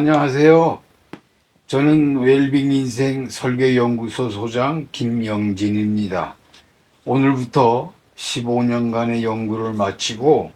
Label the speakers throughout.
Speaker 1: 안녕하세요. 저는 웰빙 인생 설계연구소 소장 김영진입니다. 오늘부터 15년간의 연구를 마치고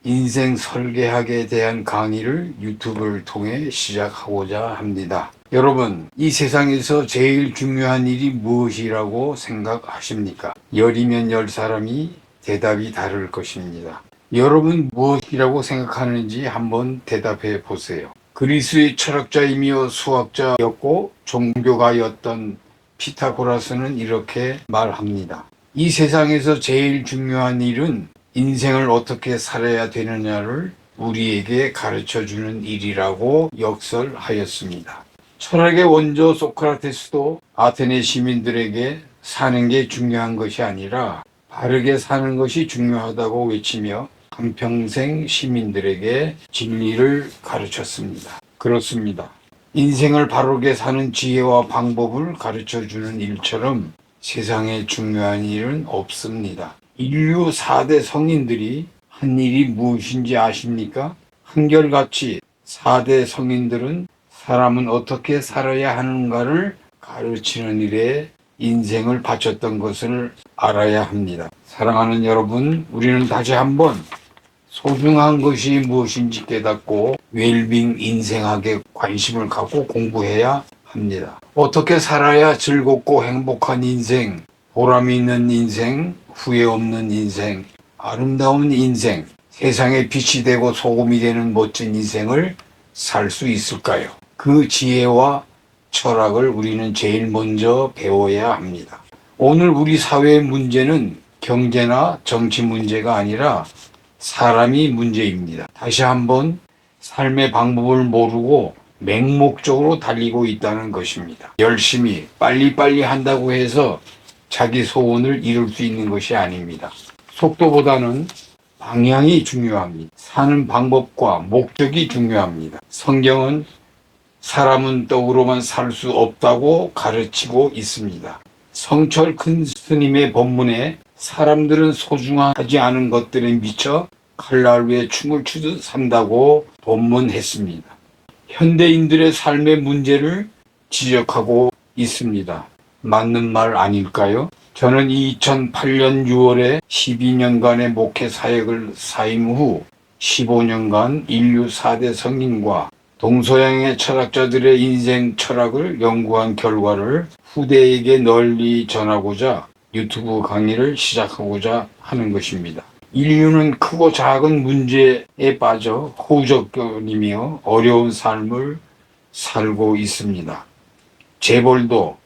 Speaker 1: 인생 설계학에 대한 강의를 유튜브를 통해 시작하고자 합니다. 여러분, 이 세상에서 제일 중요한 일이 무엇이라고 생각하십니까? 열이면 열 사람이 대답이 다를 것입니다. 여러분 무엇이라고 생각하는지 한번 대답해 보세요. 그리스의 철학자이며 수학자였고 종교가였던 피타고라스는 이렇게 말합니다. 이 세상에서 제일 중요한 일은 인생을 어떻게 살아야 되느냐를 우리에게 가르쳐주는 일이라고 역설하였습니다. 철학의 원조 소크라테스도 아테네 시민들에게 사는 게 중요한 것이 아니라 바르게 사는 것이 중요하다고 외치며 한평생 시민들에게 진리를 가르쳤습니다. 그렇습니다. 인생을 바르게 사는 지혜와 방법을 가르쳐주는 일처럼 세상에 중요한 일은 없습니다. 인류 4대 성인들이 한 일이 무엇인지 아십니까? 한결같이 4대 성인들은 사람은 어떻게 살아야 하는가를 가르치는 일에 인생을 바쳤던 것을 알아야 합니다. 사랑하는 여러분, 우리는 다시 한번 소중한 것이 무엇인지 깨닫고 웰빙 인생학에 관심을 갖고 공부해야 합니다. 어떻게 살아야 즐겁고 행복한 인생, 보람이 있는 인생, 후회 없는 인생, 아름다운 인생, 세상에 빛이 되고 소금이 되는 멋진 인생을 살 수 있을까요? 그 지혜와 철학을 우리는 제일 먼저 배워야 합니다. 오늘 우리 사회의 문제는 경제나 정치 문제가 아니라 사람이 문제입니다. 다시 한번 삶의 방법을 모르고 맹목적으로 달리고 있다는 것입니다. 열심히 빨리빨리 한다고 해서 자기 소원을 이룰 수 있는 것이 아닙니다. 속도보다는 방향이 중요합니다. 사는 방법과 목적이 중요합니다. 성경은 사람은 떡으로만 살 수 없다고 가르치고 있습니다. 성철 큰 스님의 법문에 사람들은 소중하지 않은 것들에 미쳐 칼날 위에 춤을 추듯 산다고 법문했습니다. 현대인들의 삶의 문제를 지적하고 있습니다. 맞는 말 아닐까요? 저는 2008년 6월에 12년간의 목회 사역을 사임 후 15년간 인류 4대 성인과 동서양의 철학자들의 인생 철학을 연구한 결과를 후대에게 널리 전하고자 유튜브 강의를 시작하고자 하는 것입니다. 인류는 크고 작은 문제에 빠져 허우적거리며 어려운 삶을 살고 있습니다. 재벌도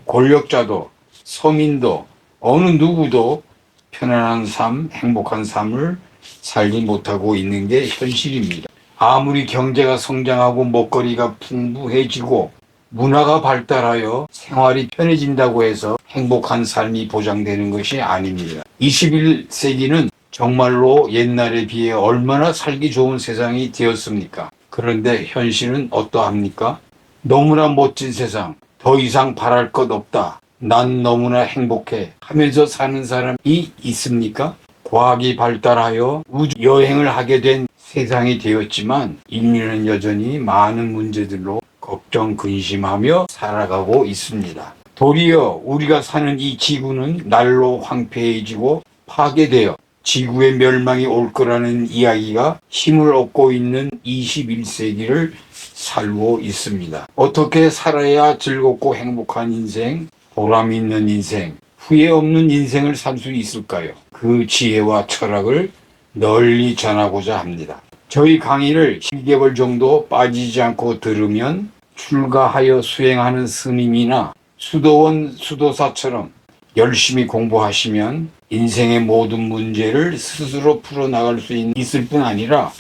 Speaker 1: 권력자도 서민도 어느 누구도 편안한 삶, 행복한 삶을 살지 못하고 있는 게 현실입니다. 아무리 경제가 성장하고 먹거리가 풍부해지고 문화가 발달하여 생활이 편해진다고 해서 행복한 삶이 보장되는 것이 아닙니다. 21세기는 정말로 옛날에 비해 얼마나 살기 좋은 세상이 되었습니까? 그런데 현실은 어떠합니까? 너무나 멋진 세상, 더 이상 바랄 것 없다, 난 너무나 행복해 하면서 사는 사람이 있습니까? 과학이 발달하여 우주 여행을 하게 된 세상이 되었지만 인류는 여전히 많은 문제들로 걱정 근심하며 살아가고 있습니다. 도리어 우리가 사는 이 지구는 날로 황폐해지고 파괴되어 지구의 멸망이 올 거라는 이야기가 힘을 얻고 있는 21세기를 살고 있습니다. 어떻게 살아야 즐겁고 행복한 인생, 보람 있는 인생, 후회 없는 인생을 살 수 있을까요? 그 지혜와 철학을 널리 전하고자 합니다. 저희 강의를 1개월 정도 빠지지 않고 들으면 출가하여 수행하는 스님이나 수도원 수도사처럼 열심히 공부하시면 인생의 모든 문제를 스스로 풀어나갈 수 있을 뿐 아니라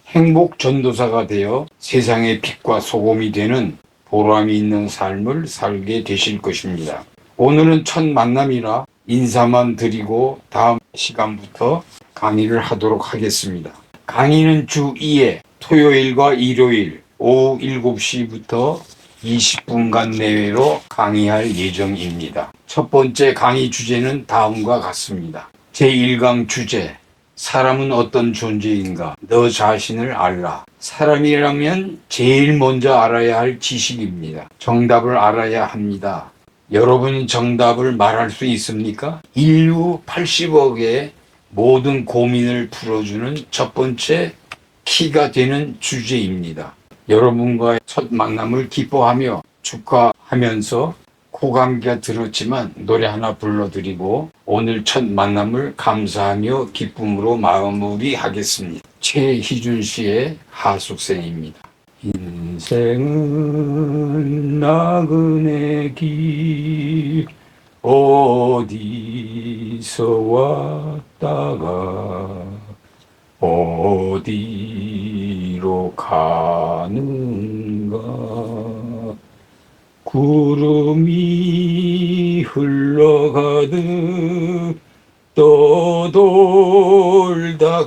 Speaker 1: 행복 전도사가 되어 세상의 빛과 소금이 되는 보람이 있는 삶을 살게 되실 것입니다. 오늘은 첫 만남이라 인사만 드리고 다음 시간부터 강의를 하도록 하겠습니다. 강의는 주 2회 토요일과 일요일 오후 7시부터 20분간 내외로 강의할 예정입니다. 첫 번째 강의 주제는 다음과 같습니다. 제1강 주제, 사람은 어떤 존재인가? 너 자신을 알라. 사람이라면 제일 먼저 알아야 할 지식입니다. 정답을 알아야 합니다. 여러분 정답을 말할 수 있습니까? 인류 80억의 모든 고민을 풀어주는 첫 번째 키가 되는 주제입니다. 여러분과의 첫 만남을 기뻐하며 축하하면서 코감기가 들었지만 노래 하나 불러드리고 오늘 첫 만남을 감사하며 기쁨으로 마무리하겠습니다. 최희준 씨의 하숙생입니다. 인생은 나그네 길 어디서 왔다가 어디로 가는가 구름이 흘러가듯 떠돌다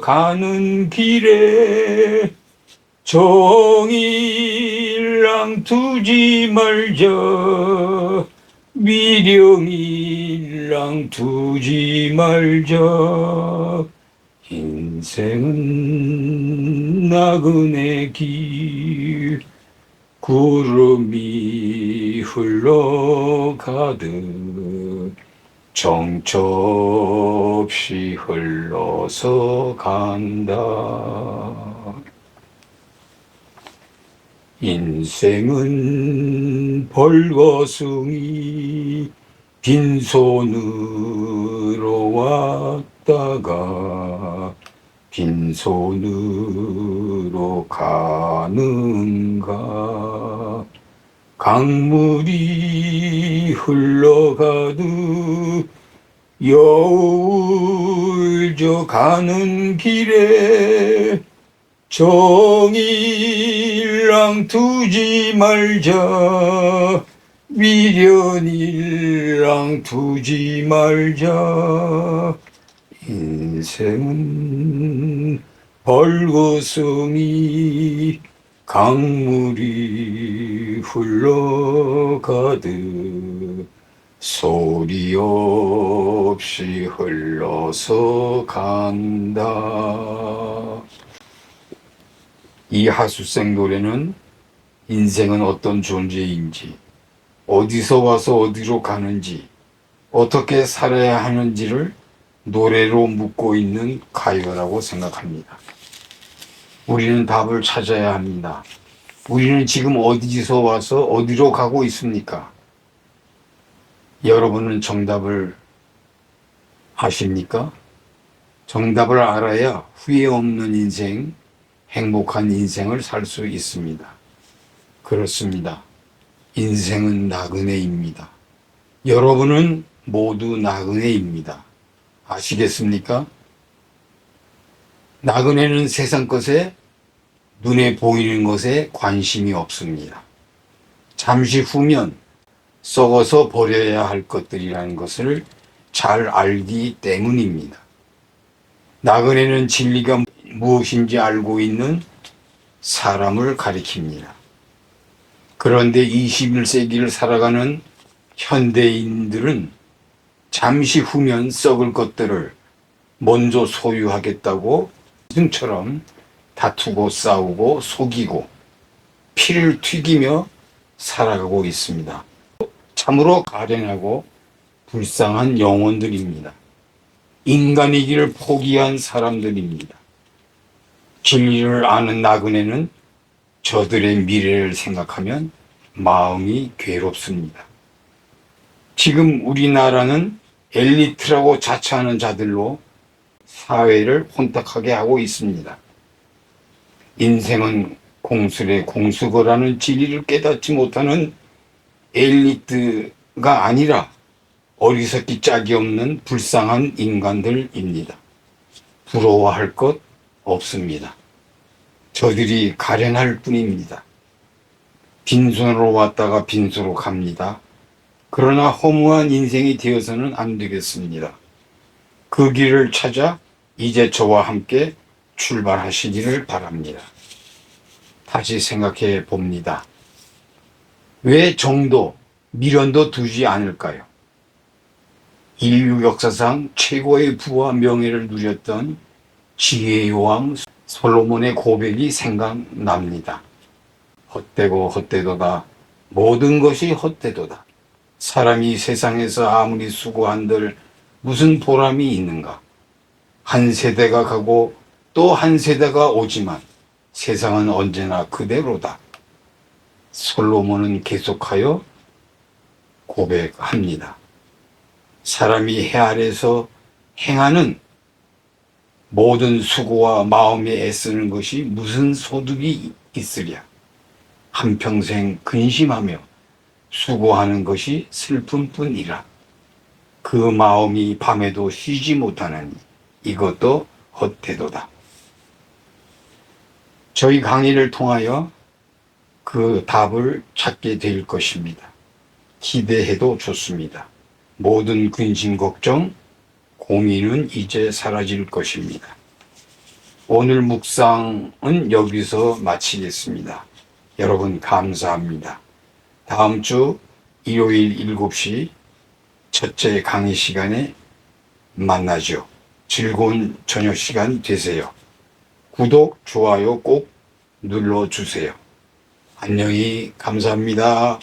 Speaker 1: 가는 길에 정이랑 두지 말자 미령이랑 두지 말자 인생은 나그네 길 구름이 흘러가듯 정처 없이 흘러서 간다. 인생은 벌거숭이 빈손으로 왔다가 빈손으로 가는가 강물이 흘러가듯 여울져 가는 길에 정이랑 두지 말자 미련이랑 두지 말자 인생은 벌거숭이 강물이 흘러가듯 소리 없이 흘러서 간다. 이 하수생 노래는 인생은 어떤 존재인지, 어디서 와서 어디로 가는지, 어떻게 살아야 하는지를 노래로 묻고 있는 가요라고 생각합니다. 우리는 답을 찾아야 합니다. 우리는 지금 어디서 와서 어디로 가고 있습니까? 여러분은 정답을 아십니까? 정답을 알아야 후회 없는 인생, 행복한 인생을 살 수 있습니다. 그렇습니다. 인생은 나그네입니다. 여러분은 모두 나그네입니다. 아시겠습니까? 나그네는 세상 것에 눈에 보이는 것에 관심이 없습니다. 잠시 후면 썩어서 버려야 할 것들이라는 것을 잘 알기 때문입니다. 나그네는 진리가 무엇인지 알고 있는 사람을 가리킵니다. 그런데 21세기를 살아가는 현대인들은 잠시 후면 썩을 것들을 먼저 소유하겠다고 승처럼 다투고 싸우고 속이고 피를 튀기며 살아가고 있습니다. 참으로 가련하고 불쌍한 영혼들입니다. 인간이기를 포기한 사람들입니다. 진리를 아는 나그네는 저들의 미래를 생각하면 마음이 괴롭습니다. 지금 우리나라는 엘리트라고 자처하는 자들로 사회를 혼탁하게 하고 있습니다. 인생은 공술의 공수거라는 진리를 깨닫지 못하는 엘리트가 아니라 어리석기 짝이 없는 불쌍한 인간들입니다. 부러워할 것 없습니다. 저들이 가련할 뿐입니다. 빈손으로 왔다가 빈손으로 갑니다. 그러나 허무한 인생이 되어서는 안 되겠습니다. 그 길을 찾아 이제 저와 함께 출발하시기를 바랍니다. 다시 생각해 봅니다. 왜 정도, 미련도 두지 않을까요? 인류 역사상 최고의 부와 명예를 누렸던 지혜의 왕 솔로몬의 고백이 생각납니다. 헛되고 헛되도다. 모든 것이 헛되도다. 사람이 세상에서 아무리 수고한들 무슨 보람이 있는가? 한 세대가 가고 또 한 세대가 오지만 세상은 언제나 그대로다. 솔로몬은 계속하여 고백합니다. 사람이 해 아래서 행하는 모든 수고와 마음이 애쓰는 것이 무슨 소득이 있으랴. 한평생 근심하며 수고하는 것이 슬픔뿐이라. 그 마음이 밤에도 쉬지 못하느니 이것도 헛되도다. 저희 강의를 통하여 그 답을 찾게 될 것입니다. 기대해도 좋습니다. 모든 근심 걱정, 고민은 이제 사라질 것입니다. 오늘 묵상은 여기서 마치겠습니다. 여러분 감사합니다. 다음 주 일요일 7시 첫째 강의 시간에 만나죠. 즐거운 저녁 시간 되세요. 구독, 좋아요 꼭 눌러주세요. 안녕히 감사합니다.